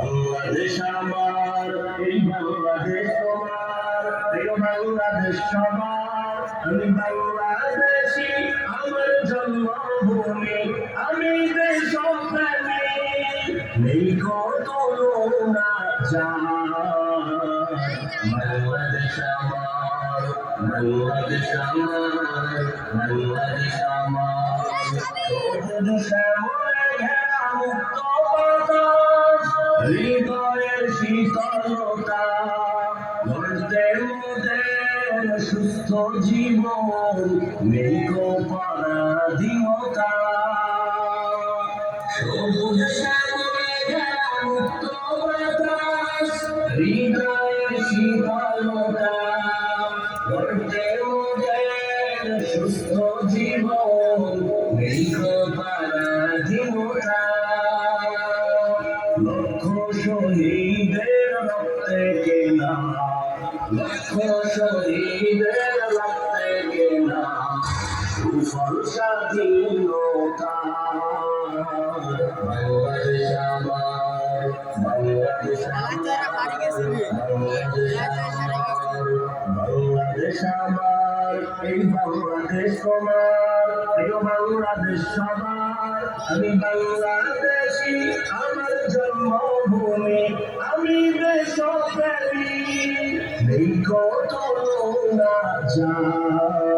বাংলাদেশ আমার, এই বাংলাদেশ তোমার, প্রিয় বাংলাদেশ সবার। আমি বাংলাদেশী, আমার জন্মভূমি, আমি দেশপ্রেমী, নেই কত না যায়। বাংলাদেশ আমার, বাংলাদেশ আমার, বাংলাদেশ আমার, সবুজ শ্যামলে ঘেরা মুক্ত বাতাস, হৃদয়ের শীতলতা, গড়তে মোদের সুস্থ জীবন, নেই কো পরাধীনতা। সবুজ শ্যামলে ঘেরা মুক্ত বাতাস, হৃদয়ের শীতলতা, গড়তে মোদের সুস্থ জীবন, নেই কো পরাধীনতা। লক্ষ শহীদের রক্তে কেনা, লক্ষ শহীদের রক্তে কেনা, সুফল স্বাধীনতা। বাংলাদেশ আমার, বাংলাদেশ আমার, বাংলাদেশ আমার, বাংলাদেশ আমার, এই বাংলাদেশ তোমার, প্রিয় বাংলাদেশ সবার। আমি বাংলাদেশী, আমার জন্মভূমি, আমি দেশপ্রেমী, নেই কত না যায়।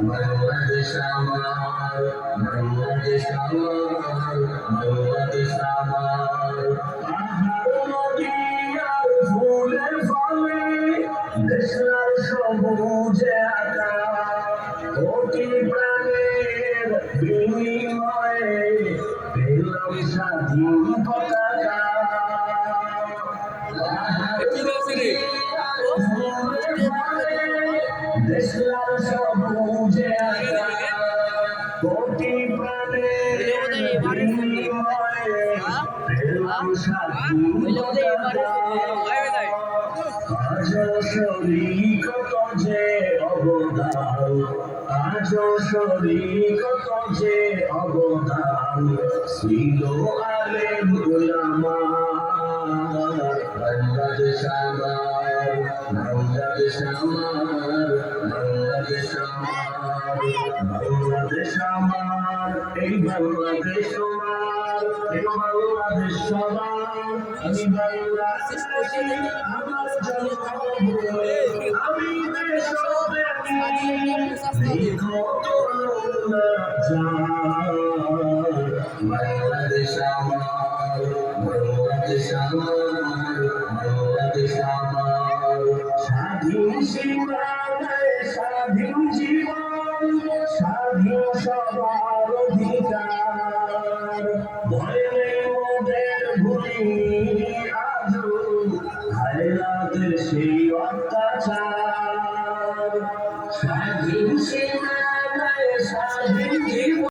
বাংলাদেশ আমার, বাংলাদেশ আমার, বাংলাদেশ আমার, পাহাড় নদী আর ফুলে ফলে, দেশলাল সবুজে আঁকা, কোটি প্রাণের বিনিময়ে পেলাম স্বাধীন পতাকা। দেশলাল সবুজে আঁকা, কোটি প্রাণের বিনিময়ে পেলাম স্বাধীন পতাকা। আজও শরীকত যে অবদান, আজও শরীকত যে অবদান, ছিল আলেম উলামার। বাংলাদেশ আমার, বাংলাদেশ আমার, বাংলাদেশ আমার, বাংলাদেশ আমার, এই বাংলাদেশ তোমার, এই বাংলাদেশ সবার। আমি বাংলাদেশী, আমার জন্মভূমি, আমি দেশপ্রেমী, নেই কত না যায়। বাংলাদেশ আমার, বাংলাদেশ আমার, বাংলাদেশ আমার, স্বাধীন সীমানায় স্বাধীন জীবন, স্বাধীন সবার অধিকার। ভয় নেই মোদের ভুলি আজও হায়নাদের সেই অত্যাচার।